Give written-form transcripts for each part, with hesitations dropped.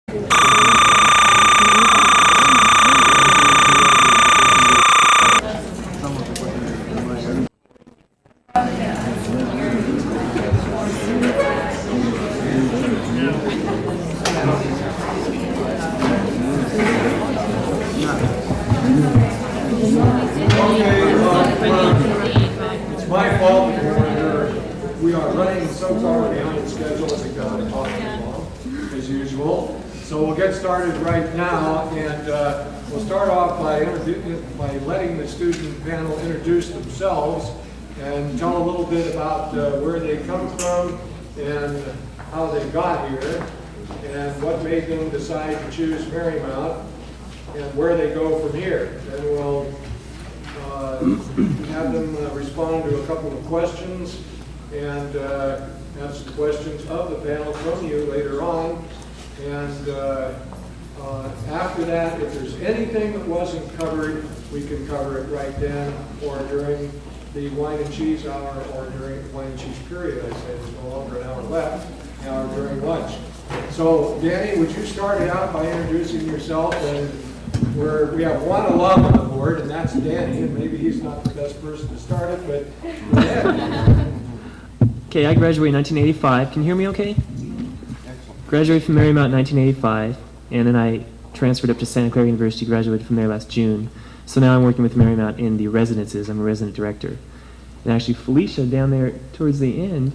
It's my fault we are running so far behind the schedule because I'm talking long, as usual. So we'll get started right now, and we'll start off by letting the student panel introduce themselves and tell a little bit about where they come from and how they got here and what made them decide to choose Marymount and where they go from here. Then we'll have them respond to a couple of questions and answer the questions of the panel from you later on. And after that, if there's anything that wasn't covered, we can cover it right then or during the wine and cheese hour or during the wine and cheese period. I say there's no longer an hour left, an hour during lunch. So Danny, would you start it out by introducing yourself? And we have one alum on the board, and that's Danny, and maybe he's not the best person to start it, but go ahead. Okay, I graduated in 1985. Can you hear me okay? Graduated from Marymount in 1985, and then I transferred up to Santa Clara University, graduated from there last June. So now I'm working with Marymount in the residences. I'm a resident director. And actually Felicia down there towards the end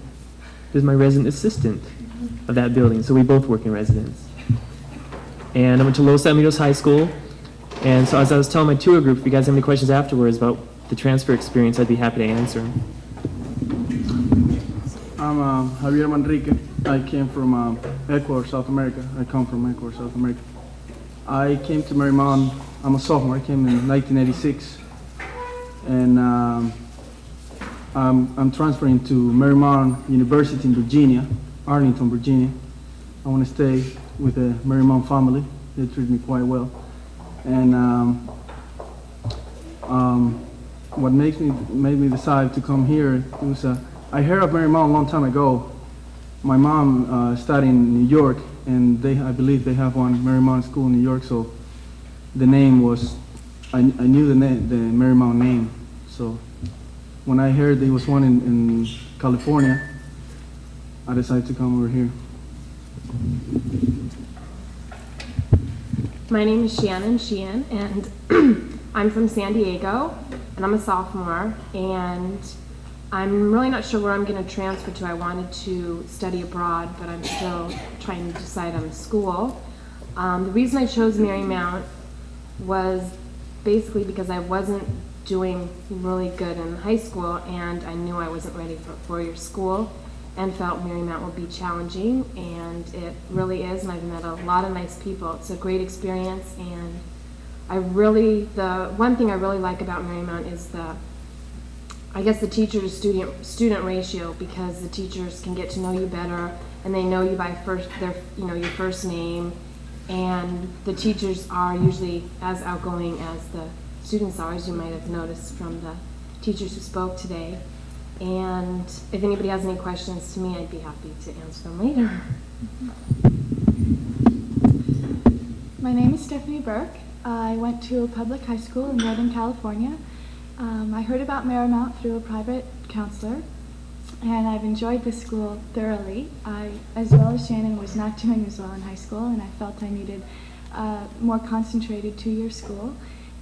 is my resident assistant of that building, so we both work in residence. And I went to Los Alamitos High School, and so as I was telling my tour group, if you guys have any questions afterwards about the transfer experience, I'd be happy to answer them. I'm Javier Manrique. I came from Ecuador, South America. I come from Ecuador, South America. I came to Marymount, I'm a sophomore, I came in 1986. And I'm transferring to Marymount University in Virginia, Arlington, Virginia. I want to stay with the Marymount family. They treat me quite well. And what made me decide to come here was I heard of Marymount a long time ago. My mom studied in New York, and I believe they have one Marymount school in New York. So the name was, I knew the Marymount name. So when I heard there was one in California, I decided to come over here. My name is Shannon Sheehan, and I'm from San Diego, and I'm a sophomore, and I'm really not sure where I'm going to transfer to. I wanted to study abroad, but I'm still trying to decide on a school. The reason I chose Marymount was basically because I wasn't doing really good in high school, and I knew I wasn't ready for a four-year school, and felt Marymount would be challenging, and it really is, and I've met a lot of nice people. It's a great experience, and the one thing I really like about Marymount is the teacher to student ratio, because the teachers can get to know you better, and they know you by your first name, and the teachers are usually as outgoing as the students are, as you might have noticed from the teachers who spoke today. And if anybody has any questions to me, I'd be happy to answer them later. My name is Stephanie Burke. I went to a public high school in Northern California. I heard about Marymount through a private counselor, and I've enjoyed the school thoroughly. I, as well as Shannon, was not doing as well in high school, and I felt I needed a more concentrated two-year school,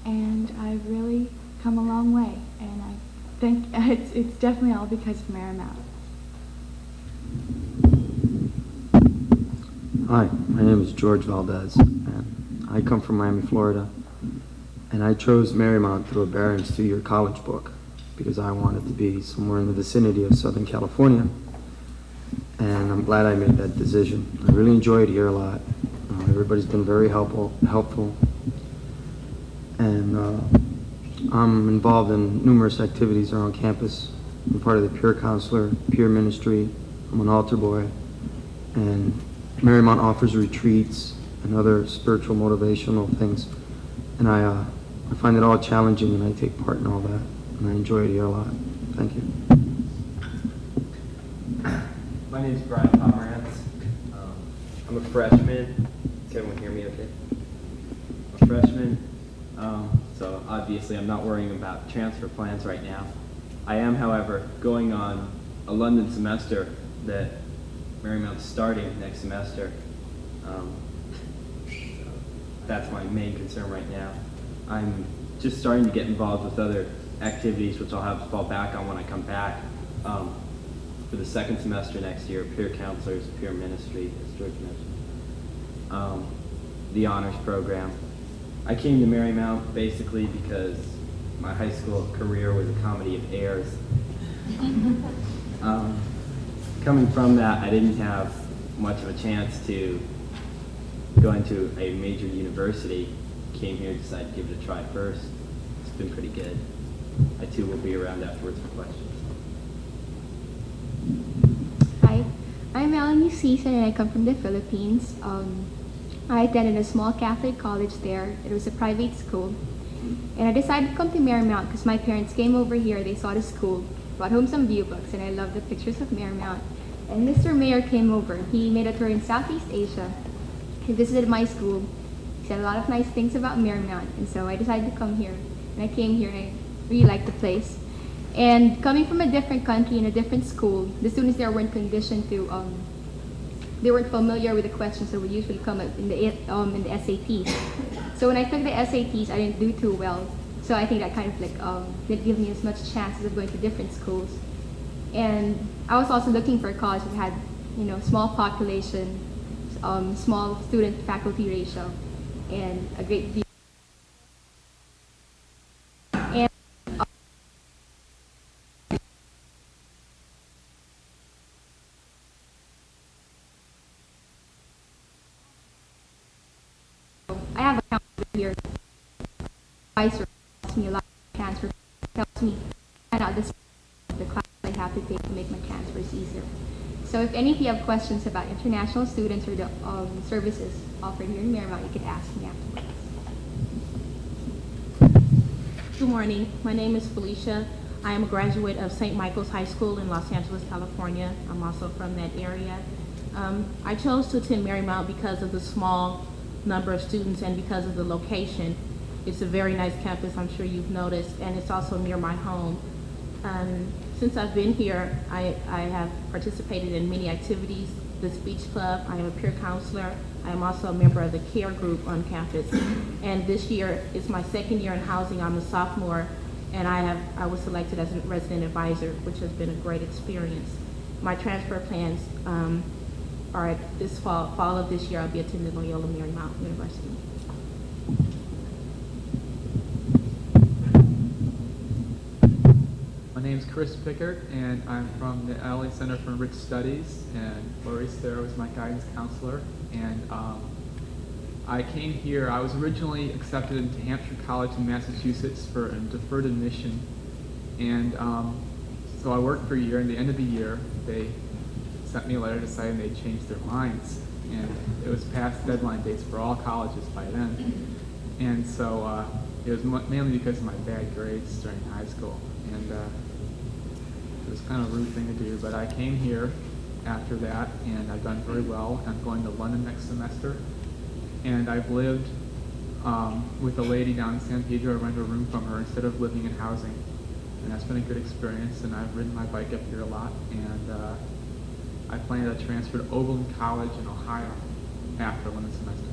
and I've really come a long way, and I think it's definitely all because of Marymount. Hi, my name is George Valdez, and I come from Miami, Florida. And I chose Marymount through a Barron's two-year college book because I wanted to be somewhere in the vicinity of Southern California. And I'm glad I made that decision. I really enjoyed here a lot. Everybody's been very helpful. And I'm involved in numerous activities around campus. I'm part of the peer counselor, peer ministry. I'm an altar boy. And Marymount offers retreats and other spiritual motivational things. And I find it all challenging, and I take part in all that. And I enjoy it here a lot. Thank you. My name is Brian Pomerantz. I'm a freshman. Came freshman, so obviously I'm not worrying about transfer plans right now. I am, however, going on a London semester that Marymount's starting next semester. So that's my main concern right now. I'm just starting to get involved with other activities, which I'll have to fall back on when I come back. For the second semester next year, peer counselors, peer ministry, as George mentioned, the honors program. I came to Marymount basically because my high school career was a comedy of errors. Coming from that, I didn't have much of a chance to go into a major university. Came here, decided to give it a try first. It's been pretty good. I too will be around afterwards for questions. Hi, I'm Melanie Cesar and I come from the Philippines. I attended a small Catholic college there. It was a private school. And I decided to come to Marymount because my parents came over here, they saw the school, brought home some view books, and I loved the pictures of Marymount. And Mr. Mayor came over. He made a tour in Southeast Asia. He visited my school. He said a lot of nice things about Marymount. And so I decided to come here. And I came here and I really liked the place. And coming from a different country in a different school, the students there weren't conditioned to, they weren't familiar with the questions that would usually come up in the SATs. So when I took the SATs, I didn't do too well. So I think that kind of like didn't give me as much chances of going to different schools. And I was also looking for a college that had, small population, small student-faculty ratio, and a great view. And I have a counselor here. Advisor tells me a lot of transfer, helps me find out the class I have to take to make my transfers easier. So if any of you have questions about international students or the services offered here in Marymount, you can ask me afterwards. Good morning. My name is Felicia. I am a graduate of St. Michael's High School in Los Angeles, California. I'm also from that area. I chose to attend Marymount because of the small number of students and because of the location. It's a very nice campus, I'm sure you've noticed, and it's also near my home. Since I've been here, I have participated in many activities, the speech club, I am a peer counselor, I am also a member of the care group on campus. And this year is my second year in housing, I'm a sophomore, and I was selected as a resident advisor, which has been a great experience. My transfer plans are this fall of this year, I'll be attending Loyola Marymount University. My name is Chris Pickard, and I'm from the LA Center for Rich Studies, and Maurice there was my guidance counselor. And I came here, I was originally accepted into Hampshire College in Massachusetts for a deferred admission, and so I worked for a year, and at the end of the year, they sent me a letter deciding they'd changed their minds, and it was past deadline dates for all colleges by then. And so it was mainly because of my bad grades during high school, and it was kind of a rude thing to do, but I came here after that, and I've done very well. I'm going to London next semester, and I've lived with a lady down in San Pedro. I rented a room from her instead of living in housing, and that's been a good experience, and I've ridden my bike up here a lot, and I plan to transfer to Oberlin College in Ohio after London semester.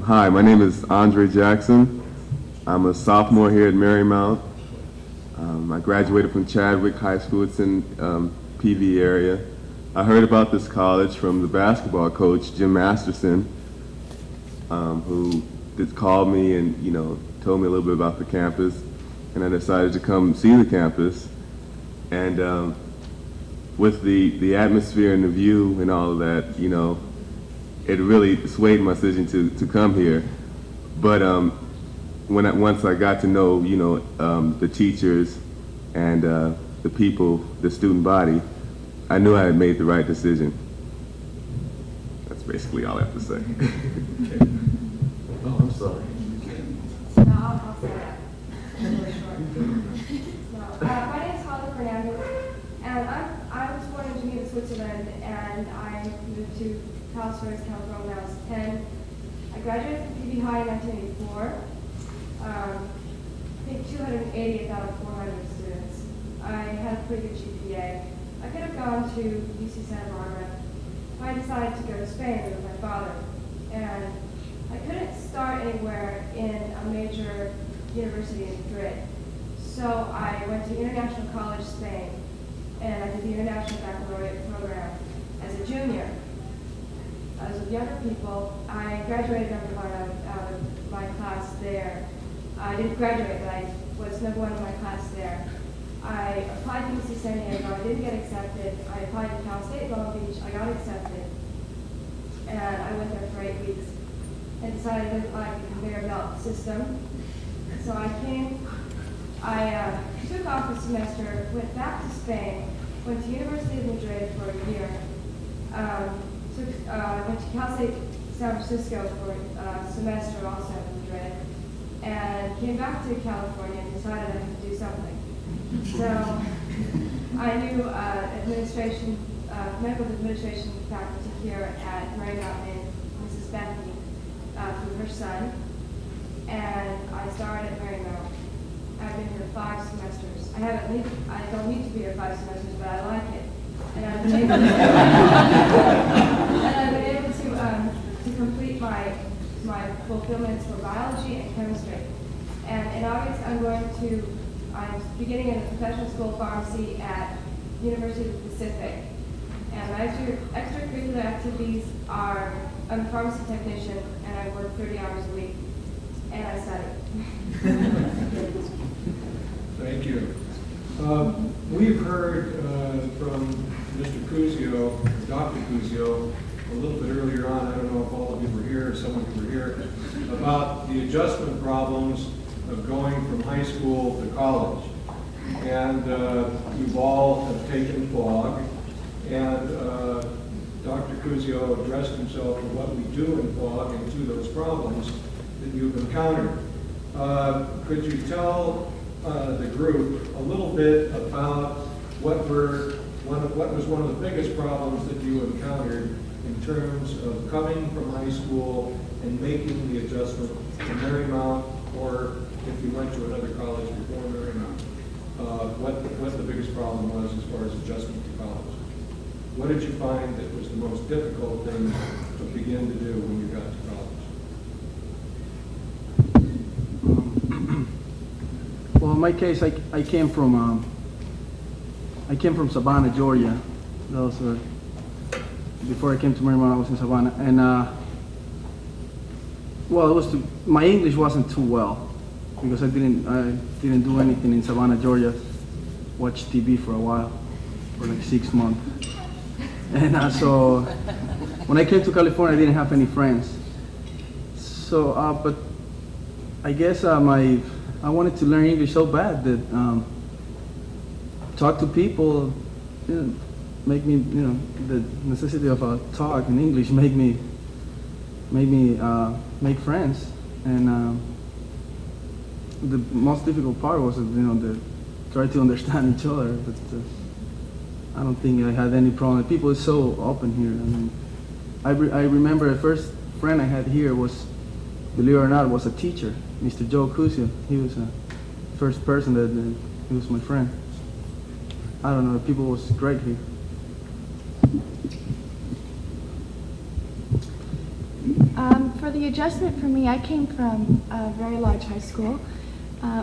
Hi, my name is Andre Jackson. I'm a sophomore here at Marymount. I graduated from Chadwick High School. It's in PV area. I heard about this college from the basketball coach, Jim Masterson, who called me and told me a little bit about the campus, and I decided to come see the campus. And with the atmosphere and the view and all of that, it really swayed my decision to come here. But once I got to know, the teachers and the people, the student body, I knew I had made the right decision. That's basically all I have to say. Oh, I'm sorry. No, I'll say that. Really short. My name is Holly Fernandez, and I was born in Switzerland, and I moved to Palos Verdes, California when I was 10. I graduated from PV High in 1984. I think 280th out of 400 students. I had a pretty good GPA. I could have gone to UC Santa Barbara. I decided to go to Spain with my father, and I couldn't start anywhere in a major university in Madrid. So I went to International College Spain, and I did the International Baccalaureate program as a junior. As with younger people, I graduated number one out of my class there. I didn't graduate, but I was number one in my class there. I applied to UC San Diego. I didn't get accepted. I applied to Cal State Long Beach. I got accepted. And I went there for 8 weeks and decided I didn't like the conveyor belt system. So I took off a semester, went back to Spain, went to University of Madrid for a year, went to Cal State San Francisco for a semester also in Madrid, and came back to California and decided I could do something. So I knew medical administration faculty here at Marymount and Mrs. Bethany through her son, and I started at Marymount. I've been here 5 semesters. I don't need to be here 5 semesters, but I like it. And I've been able to complete my fulfillments for biology and chemistry. And in August, I'm beginning in the professional school of pharmacy at University of the Pacific. And my extracurricular activities are, I'm a pharmacy technician, and I work 30 hours a week, and I study. Thank you. We've heard from Mr. Cusio, Dr. Cusio, a little bit earlier on, I don't know if all of you were here or some of you were here, about the adjustment problems of going from high school to college. And you've all have taken FOG, and Dr. Cusio addressed himself to what we do in FOG and to those problems that you've encountered. Could you tell the group a little bit about what was one of the biggest problems that you encountered in terms of coming from high school and making the adjustment to Marymount, or if you went to another college before Marymount, what the biggest problem was as far as adjustment to college? What did you find that was the most difficult thing to begin to do when you got to college? Well, in my case, I came from Savannah, Georgia. That was before I came to Marymount. I was in Savannah, and well, my English wasn't too well because I didn't do anything in Savannah, Georgia. Watched TV for a while, for like 6 months, and so when I came to California, I didn't have any friends. So, but I guess I wanted to learn English so bad that talk to people, make me, the necessity of a talk in English made me make friends. And the most difficult part was, the try to understand each other. But I don't think I had any problem. People are so open here. I remember the first friend I had here was, believe it or not, was a teacher, Mr. Joe Cusio. He was the first person that he was my friend. I don't know, people was great here. For the adjustment for me, I came from a very large high school,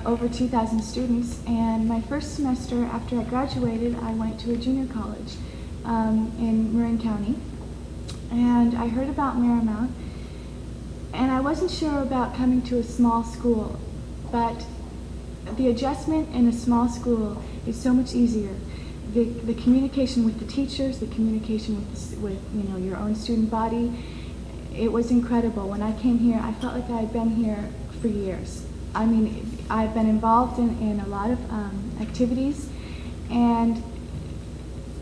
over 2,000 students, and my first semester after I graduated, I went to a junior college in Marin County, and I heard about Marymount, and I wasn't sure about coming to a small school, but the adjustment in a small school is so much easier. The communication with the teachers, the communication with your own student body, it was incredible. When I came here, I felt like I had been here for years. I mean, I've been involved in a lot of activities, and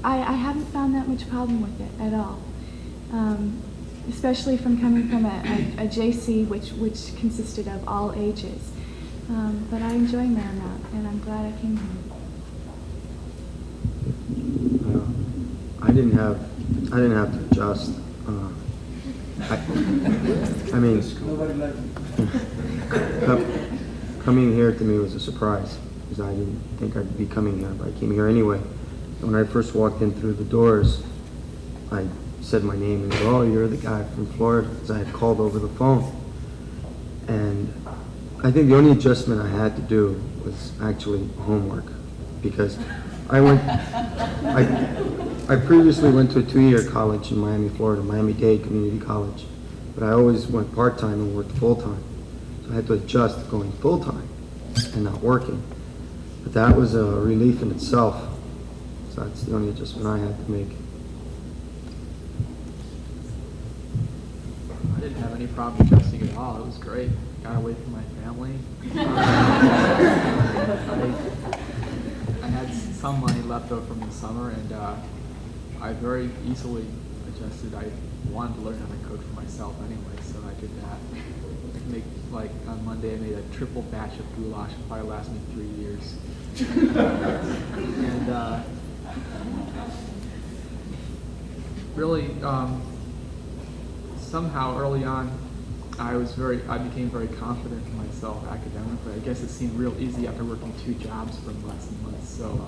I haven't found that much problem with it at all. Especially from coming from a JC, which consisted of all ages. But I enjoy Marymount, and I'm glad I came here. I didn't have to adjust. I mean, coming here to me was a surprise because I didn't think I'd be coming here, but I came here anyway. When I first walked in through the doors, I said my name and said, "Oh, you're the guy from Florida," because I had called over the phone. And I think the only adjustment I had to do was actually homework, because I previously went to a 2-year college in Miami, Florida, Miami-Dade Community College, but I always went part-time and worked full-time. So I had to adjust going full-time and not working. But that was a relief in itself. So that's the only adjustment I had to make. I didn't have any problem adjusting at all. It was great. Got away from my family. I had some money left over from the summer, and I very easily adjusted. I wanted to learn how to cook for myself anyway, so I did that. Like on Monday, I made a triple batch of goulash. It probably lasted me 3 years. And really, somehow early on, I became very confident in myself academically. I guess it seemed real easy after working 2 jobs for months and months. So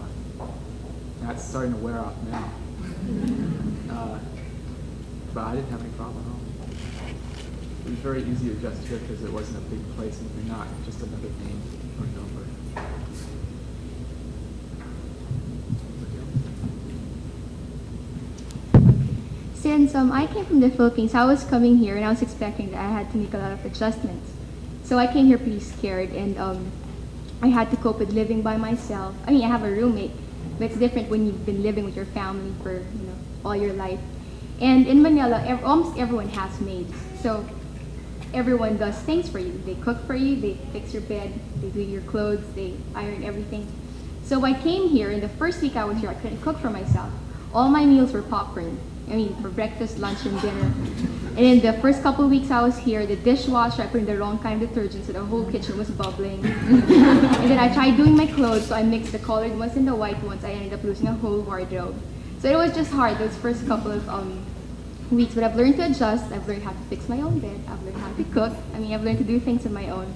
that's starting to wear off now. But I didn't have any problem at all. It was very easy to adjust to it because it wasn't a big place and you're not just another name or number. Since I came from the Philippines, I was coming here and I was expecting that I had to make a lot of adjustments. So I came here pretty scared, and I had to cope with living by myself. I mean, I have a roommate, but it's different when you've been living with your family for all your life. And in Manila, almost everyone has maids. So everyone does things for you. They cook for you, they fix your bed, they do your clothes, they iron everything. So I came here, and the first week I was here, I couldn't cook for myself. All my meals were popcorn. I mean, for breakfast, lunch, and dinner. And in the first couple of weeks I was here, the dishwasher, I put in the wrong kind of detergent, so the whole kitchen was bubbling. And then I tried doing my clothes, so I mixed the colored ones and the white ones. I ended up losing a whole wardrobe. So it was just hard those first couple of weeks, but I've learned to adjust. I've learned how to fix my own bed. I've learned how to cook. I mean, I've learned to do things on my own.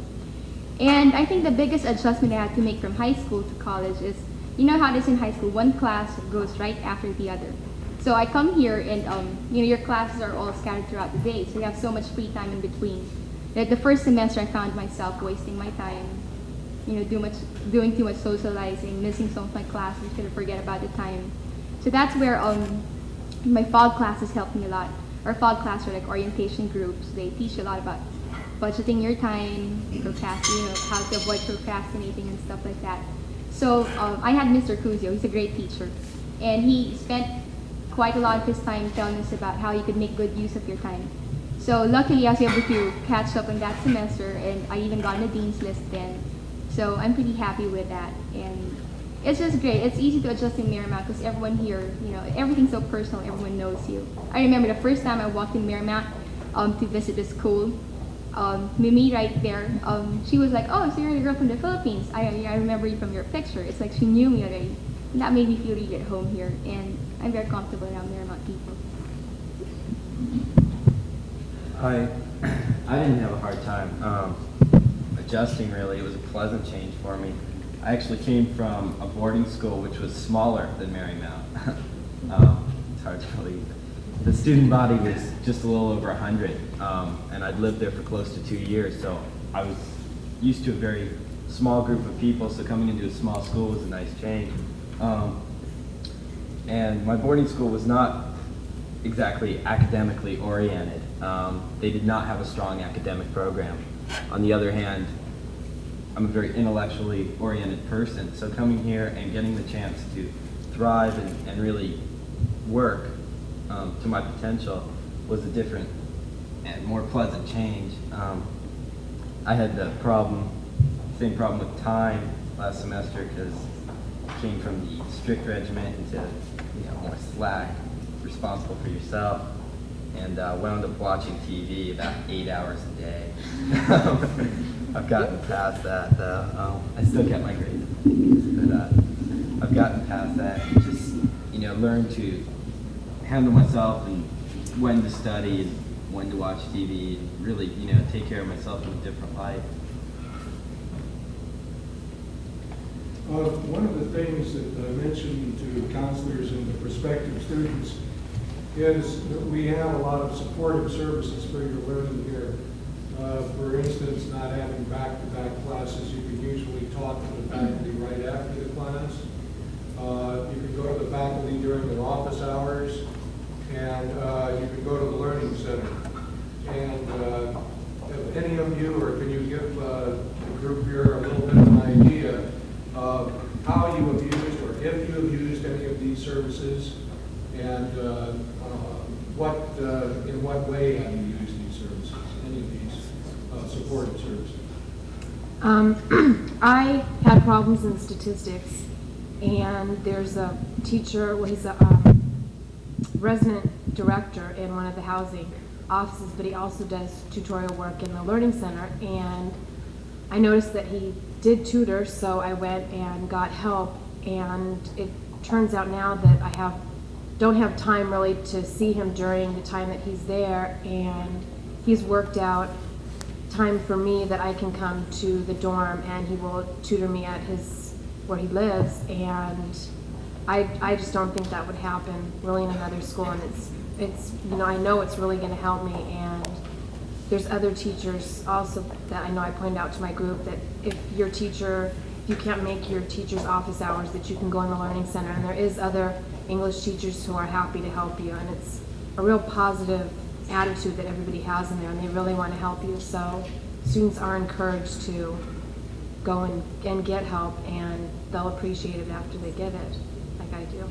And I think the biggest adjustment I had to make from high school to college is, you know how it is in high school, one class goes right after the other. So I come here and, your classes are all scattered throughout the day, so you have so much free time in between. Like the first semester, I found myself wasting my time, doing too much socializing, missing some of my classes, gonna forget about the time. So that's where my FOG classes helped me a lot. Our FOG class are like orientation groups. They teach you a lot about budgeting your time, procrastinating, how to avoid procrastinating and stuff like that. So I had Mr. Cuzio, he's a great teacher, and he spent quite a lot of his time telling us about how you could make good use of your time. So luckily I was able to catch up in that semester, and I even got on the dean's list then. So I'm pretty happy with that, and it's just great. It's easy to adjust in Marymount because everyone here, everything's so personal, everyone knows you. I remember the first time I walked in Marymount to visit the school, Mimi right there, she was like, "Oh, so you're the girl from the Philippines. I remember you from your picture." It's like she knew me already. And that made me feel really at home here, and I'm very comfortable around Marymount people. I didn't have a hard time adjusting, really. It was a pleasant change for me. I actually came from a boarding school which was smaller than Marymount. It's hard to believe. The student body was just a little over 100, and I'd lived there for close to 2 years, so I was used to a very small group of people, so coming into a small school was a nice change. And my boarding school was not exactly academically oriented. They did not have a strong academic program. On the other hand, I'm a very intellectually oriented person, so coming here and getting the chance to thrive and really work to my potential was a different and more pleasant change. I had the same problem with time last semester because I came from the strict regiment into more slack, responsible for yourself, and wound up watching TV about 8 hours a day. I've gotten past that though. I still get my grades, but I've gotten past that and just learn to handle myself and when to study and when to watch TV and really, you know, take care of myself in a different life. One of the things that I mentioned to counselors and the prospective students is that we have a lot of supportive services for your learning here. For instance, not having back-to-back classes, you can usually talk to the faculty right after the class. You can go to the faculty during their office hours, and you can go to the Learning Center. And if any of you, or can you give the group here a little bit of an idea of how you have used, or if you have used any of these services, and in what way have you used these services, any of these supportive services? I had problems in statistics, and there's a teacher, well, he's a resident director in one of the housing offices, but he also does tutorial work in the Learning Center, and I noticed that he did tutor, so I went and got help, and it turns out now that I don't have time really to see him during the time that he's there, and he's worked out time for me that I can come to the dorm, and he will tutor me at where he lives, and I just don't think that would happen really in another school, and it's you know, I know it's really going to help me, and there's other teachers also that I know I pointed out to my group that if you can't make your teacher's office hours, that you can go in the Learning Center, and there is other English teachers who are happy to help you, and it's a real positive attitude that everybody has in there, and they really want to help you, so students are encouraged to go and get help, and they'll appreciate it after they get it, like I do.